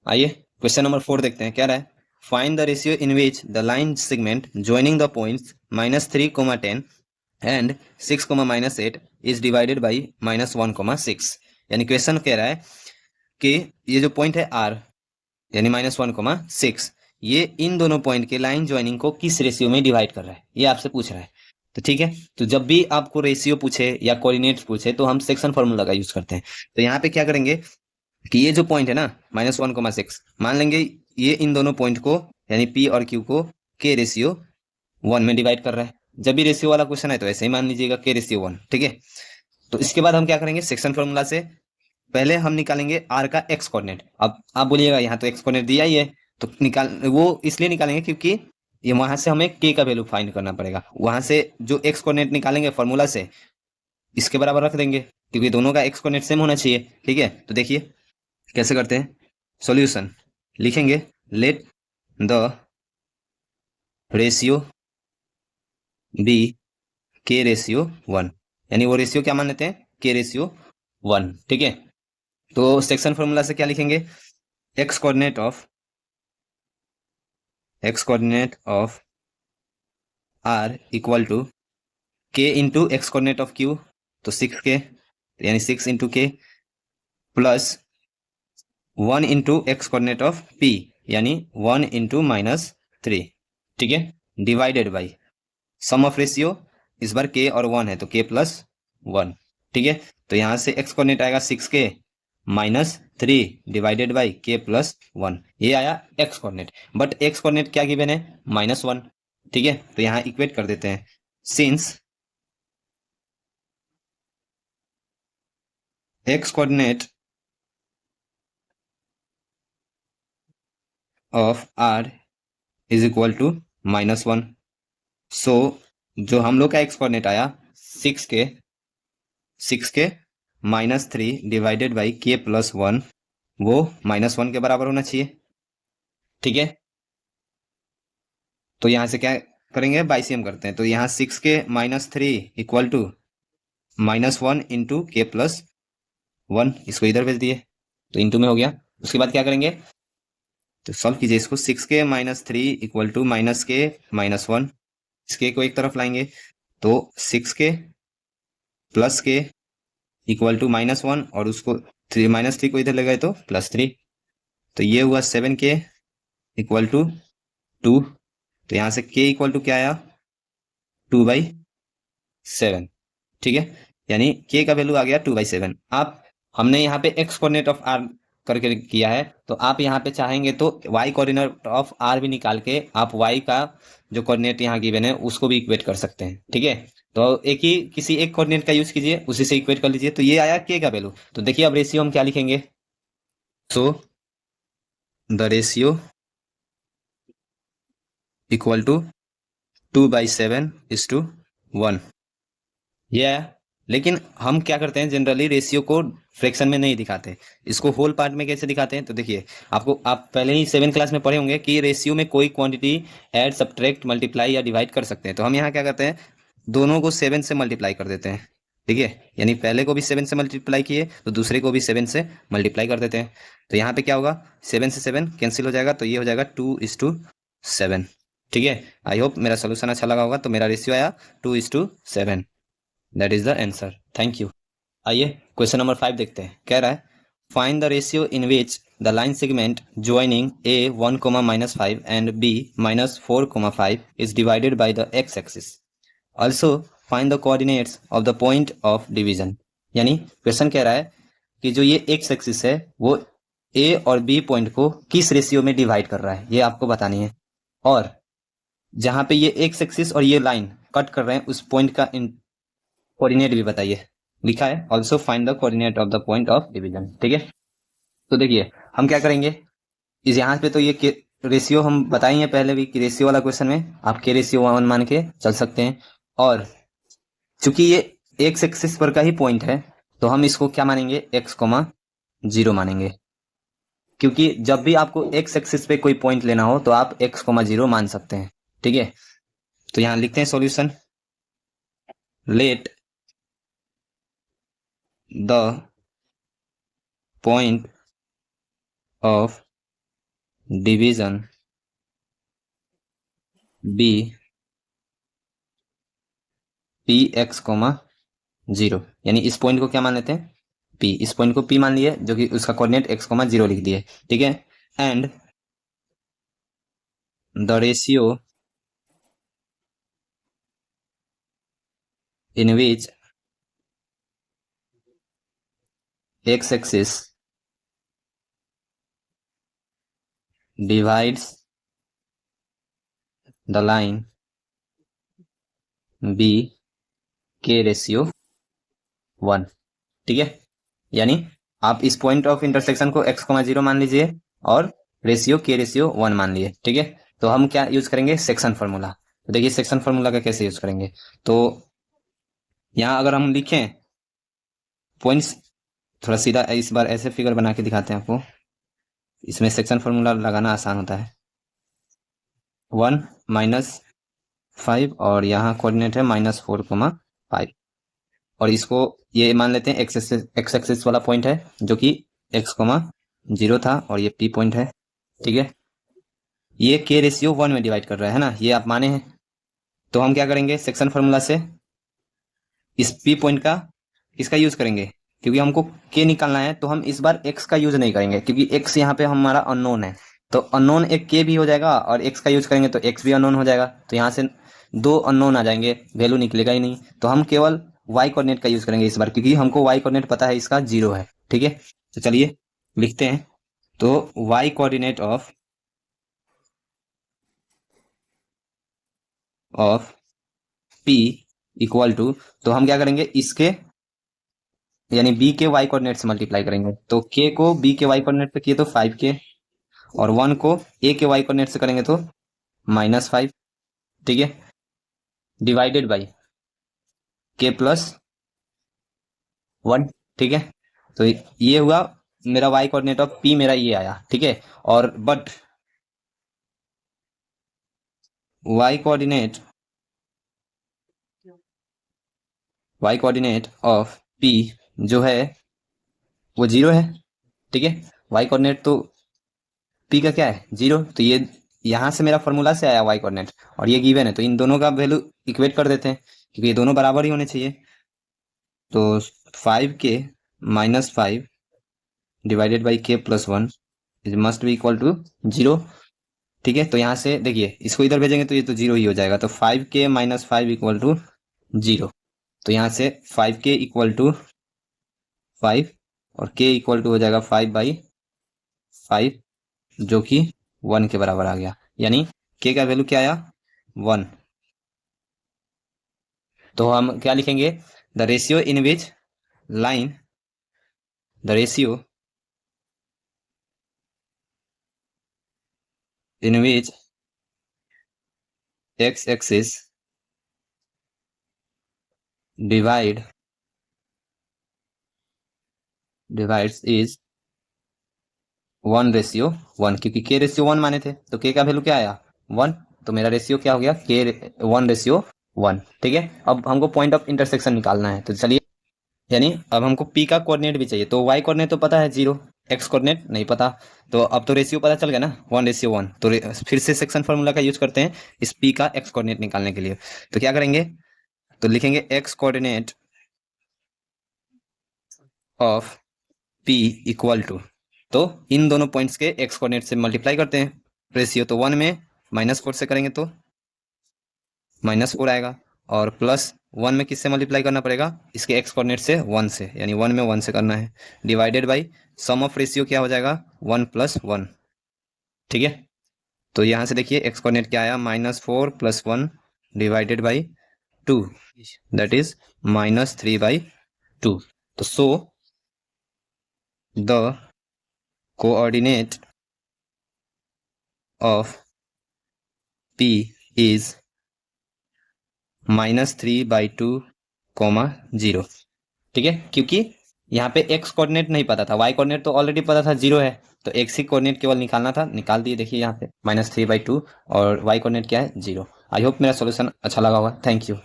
आइए question number 4 देखते हैं। क्या रहा है, find the ratio in which the line segment joining the points -3, 10 and 6, -8 is divided by -1, 6। यानी क्वेश्चन कह रहा है कि ये जो पॉइंट है R यानी -1, 6, ये इन दोनों पॉइंट के लाइन ज्वाइनिंग को किस रेशियो में डिवाइड कर रहा है, ये आपसे पूछ रहा है। तो ठीक है, तो जब भी आपको रेशियो पूछे या कोऑर्डिनेट्स पूछे तो हम सेक्शन फॉर्मूला का यूज करते हैं। तो यहाँ पे क्या करेंगे कि ये जो पॉइंट है ना -1, 6, मान लेंगे ये इन दोनों पॉइंट को यानी P और Q को K रेशियो 1 में डिवाइड कर रहा है। जब भी रेशियो वाला क्वेश्चन है तो ऐसे ही मान लीजिएगा K रेशियो 1। ठीक है, तो इसके बाद हम क्या करेंगे, सेक्शन फॉर्मूला से पहले हम निकालेंगे R का एक्स कोऑर्डिनेट। अब आप बोलिएगा यहाँ तो एक्स कोऑर्डिनेट दिया ही है, तो निकाल वो इसलिए निकालेंगे क्योंकि ये वहां से हमें K का वैल्यू फाइंड करना पड़ेगा। वहां से जो एक्स कोऑर्डिनेट निकालेंगे फॉर्मूला से इसके बराबर रख देंगे क्योंकि दोनों का एक्स कोऑर्डिनेट सेम होना चाहिए। ठीक है, तो देखिए कैसे करते हैं। सॉल्यूशन लिखेंगे, let the ratio be K ratio 1, यानी वो रेशियो क्या मान लेते हैं, K रेशियो 1। ठीक है, तो सेक्शन फॉर्मूला से क्या लिखेंगे, x coordinate of R equal to K into x coordinate of Q, तो 6K यानी 6 × K plus 1 into x coordinate of P यानी 1 इंटू -3। ठीक है, divided by sum of ratio, इस बार K और 1 है तो K प्लस 1। ठीक है, तो यहां से एक्स कोऑर्डिनेट आएगा 6K -3 divided by K plus 1। ये आया x coordinate, but x coordinate क्या गिवन है, -1। ठीक है, तो यहां इक्वेट कर देते हैं, since x coordinate of R is equal to -1। So जो हम लोग का एक्स कोऑर्डिनेट आया 6K -3 divided by K plus 1, वो -1 के बराबर होना चाहिए। ठीक है, तो यहां से क्या करेंगे, बाइसियम करते हैं। तो यहाँ 6K -3 equal to -1 into K plus 1, इसको इधर भेज दिए तो इंटू में हो गया। उसके बाद क्या करेंगे, तो सॉल्व कीजिए इसको, 6K -3 इक्वल टू -K -1, इस K को एक तरफ लाएंगे तो 6K plus K equal to -1 और उसको -3 को इधर ले गए तो +3, तो ये हुआ 7K इक्वल टू 2। तो यहां से K इक्वल टू क्या आया, 2/7। ठीक है, यानी K का वैल्यू आ गया 2/7। आप हमने यहाँ पे एक्स कोऑर्डिनेट ऑफ R करके किया है, तो आप यहाँ पे चाहेंगे तो y कोऑर्डिनेट ऑफ R भी निकाल के आप y का जो कोऑर्डिनेट यहाँ गिवन है उसको भी इक्वेट कर सकते हैं। ठीक है, तो एक ही किसी एक कोऑर्डिनेट का यूज कीजिए, उसी से इक्वेट कर लीजिए। तो ये आया K का वैल्यू। तो देखिए अब रेशियो हम क्या लिखेंगे, so the ratio equal to 2/7:1। ये आया। लेकिन हम क्या करते हैं, जनरली रेशियो को फ्रैक्शन में नहीं दिखाते, इसको होल पार्ट में कैसे दिखाते हैं। तो देखिए आप पहले ही 7 क्लास में पढ़े होंगे कि रेशियो में कोई क्वांटिटी ऐड, सब्ट्रैक्ट, मल्टीप्लाई या डिवाइड कर सकते हैं। तो हम यहाँ क्या करते हैं, दोनों को 7 से मल्टीप्लाई कर देते हैं। ठीक है, यानी पहले को भी 7 से मल्टीप्लाई किए तो दूसरे को भी 7 से मल्टीप्लाई कर देते हैं। तो यहाँ पे क्या होगा, 7 से 7 कैंसिल हो जाएगा, तो ये हो जाएगा 2:7। ठीक है, आई होप मेरा सोल्यूशन अच्छा लगा होगा। तो मेरा रेशियो आया 2:7। That is the answer. Thank you. आइए क्वेश्चन नंबर 5 देखते हैं। कह रहा है, find the ratio in which the line segment joining A 1, -5 and B -4, 5 is divided by the x axis. Also find the coordinates of the point of division. यानी question कह रहा है कि जो ये एक्स एक्सिस है वो A और B पॉइंट को किस रेशियो में डिवाइड कर रहा है, ये आपको बतानी है। और जहां पे ये एक्स एक्सिस और ये लाइन कट कर रहे हैं उस पॉइंट का कोऑर्डिनेट भी बताइए। लिखा है also find the coordinate of the point of division. ठीक है, तो देखिए हम क्या करेंगे, इस यहाँ पे तो ये रेशियो हम बताएंगे पहले भी कि रेशियो वाला क्वेश्चन में आप के रेशियो 1 मान के चल सकते हैं। और चूंकि ये एक्स एक्सिस पर का ही पॉइंट है तो हम इसको क्या मानेंगे, x, 0 मानेंगे। क्योंकि जब भी आपको एक्स एक्सिस पे कोई पॉइंट लेना हो तो आप x, 0 मान सकते हैं। ठीक है, तो यहां लिखते हैं solution, let the point of division be P x comma 0, यानी इस पॉइंट को क्या मान लेते हैं, पी। इस पॉइंट को पी मान लिए, जो कि उसका कोऑर्डिनेट एक्स कोमा 0 लिख दिए, ठीक है। And the ratio in which x axis divides the line b k ratio 1, ठीक है। यानी आप इस पॉइंट ऑफ इंटरसेक्शन को x, 0 मान लीजिए और रेशियो k रेशियो 1 मान लिए, ठीक है। तो हम क्या यूज करेंगे, सेक्शन फार्मूला। तो देखिए सेक्शन फार्मूला का कैसे यूज करेंगे। तो यहाँ अगर हम लिखें पॉइंट्स, थोड़ा सीधा इस बार ऐसे फिगर बना के दिखाते हैं आपको, इसमें सेक्शन फार्मूला लगाना आसान होता है। 1 -5 और यहाँ कोऑर्डिनेट है -4,5, और इसको ये मान लेते हैं एक्स एक्सिस वाला पॉइंट है, जो कि x, 0 था, और ये p पॉइंट है, ठीक है। ये k रेशियो 1 में डिवाइड कर रहा है ना, ये आप माने हैं। तो हम क्या करेंगे, सेक्शन फार्मूला से इस p पॉइंट का इसका यूज करेंगे, क्योंकि हमको k निकालना है। तो हम इस बार x का यूज नहीं करेंगे, क्योंकि x यहाँ पे हमारा अननोन है। तो अननोन एक k भी हो जाएगा, और x का यूज करेंगे तो x भी अननोन हो जाएगा। तो यहाँ से दो अननोन आ जाएंगे, वैल्यू निकलेगा ही नहीं। तो हम केवल y कोऑर्डिनेट का यूज करेंगे इस बार, क्योंकि हमको y कोऑर्डिनेट पता है, इसका 0 है, ठीक है। तो चलिए लिखते हैं। तो y coordinate of p equal to, तो हम क्या करेंगे, इसके यानी b के y कोऑर्डिनेट से मल्टीप्लाई करेंगे। तो k को b के y कोऑर्डिनेट पे किए तो 5k, और 1 को a के y कोऑर्डिनेट से करेंगे तो -5, ठीक है, डिवाइडेड बाई k प्लस 1, ठीक है। तो ये हुआ मेरा y कोऑर्डिनेट ऑफ p, मेरा ये आया, ठीक है। और but y coordinate of p जो है वो 0 है, ठीक है। y कोऑर्डिनेट तो p का क्या है, 0। तो ये यहाँ से मेरा फॉर्मूला से आया y कोऑर्डिनेट, और ये गिवन है, तो इन दोनों का वैल्यू इक्वेट कर देते हैं, क्योंकि ये दोनों बराबर ही होने चाहिए। तो 5k -5 divided by k plus 1 is must be equal to 0, ठीक है। तो यहाँ से देखिए, इसको इधर भेजेंगे तो ये तो 0 ही हो जाएगा। तो 5k -5 इक्वल टू 0। तो यहाँ से 5k इक्वल टू 5 और k इक्वल टू हो जाएगा 5/5, जो कि 1 के बराबर आ गया। यानी k का वैल्यू क्या आया, 1। तो हम क्या लिखेंगे, the ratio in which line, the ratio in which x axis divides is 1:1, क्योंकि k रेशियो 1 माने थे, तो k का वैल्यू क्या आया, 1। तो मेरा रेशियो क्या हो गया, k 1:1, ठीक है। अब हमको पॉइंट ऑफ इंटरसेक्शन निकालना है, तो चलिए, यानी अब हमको p का कोऑर्डिनेट भी चाहिए। तो y कोऑर्डिनेट तो पता है 0, x कोऑर्डिनेट नहीं पता। तो अब तो रेशियो पता चल गया ना, 1:1। तो फिर से सेक्शन फार्मूला का यूज करते हैं इस p का x कोऑर्डिनेट निकालने के लिए। तो क्या करेंगे, तो लिखेंगे x coordinate of p equal to, तो इन दोनों पॉइंट्स के x कोऑर्डिनेट से मल्टीप्लाई करते हैं। रेशियो तो 1 में -4 से करेंगे तो -4 आएगा, और प्लस 1 में किससे मल्टीप्लाई करना पड़ेगा, इसके x कोऑर्डिनेट से 1 से, यानी 1 में 1 से करना है, divided by sum of ratio क्या हो जाएगा, 1 + 1, ठीक है। तो यहाँ से देखिए x कोऑर्डिनेट क्या आया, -4 + 1 डिवाइडेड बाई 2, दैट इज -3/2। तो so the coordinate of p is -3/2, 0, ठीक है। क्योंकि यहाँ पे x कोऑर्डिनेट नहीं पता था, y कोऑर्डिनेट तो ऑलरेडी पता था 0 है, तो x ही कोऑर्डिनेट केवल निकालना था, निकाल दिए। देखिए यहाँ पे -3/2 और y कोऑर्डिनेट क्या है, 0। आई होप मेरा सॉल्यूशन अच्छा लगा होगा। Thank you.